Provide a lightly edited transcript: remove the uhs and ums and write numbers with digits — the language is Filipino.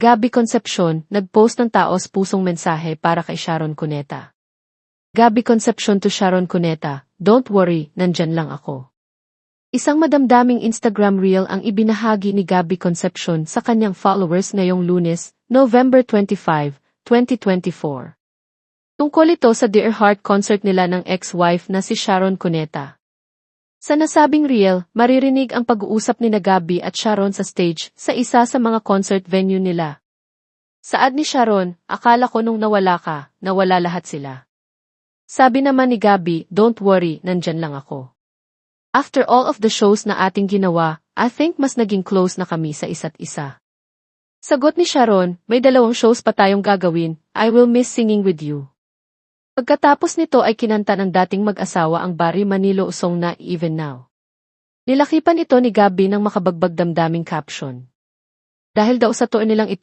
Gabby Concepcion, nag-post ng taos pusong mensahe para kay Sharon Cuneta. Gabby Concepcion to Sharon Cuneta, don't worry, nandyan lang ako. Isang madamdaming Instagram reel ang ibinahagi ni Gabby Concepcion sa kanyang followers ngayong Lunes, November 25, 2024. Tungkol ito sa Dear Heart concert nila ng ex-wife na si Sharon Cuneta. Sa nasabing reel, maririnig ang pag-uusap ni Gabby at Sharon sa stage sa isa sa mga concert venue nila. Saad ni Sharon, akala ko nung nawala ka, nawala lahat sila. Sabi naman ni Gabby, don't worry, nandyan lang ako. After all of the shows na ating ginawa, I think mas naging close na kami sa isa't isa. Sagot ni Sharon, may 2 shows pa tayong gagawin, I will miss singing with you. Pagkatapos nito ay kinanta ng dating mag-asawa ang Barry Manilow song na Even Now. Nilakipan ito ni Gabby ng makabagbag damdaming caption. Dahil daw sa tuon nilang ito,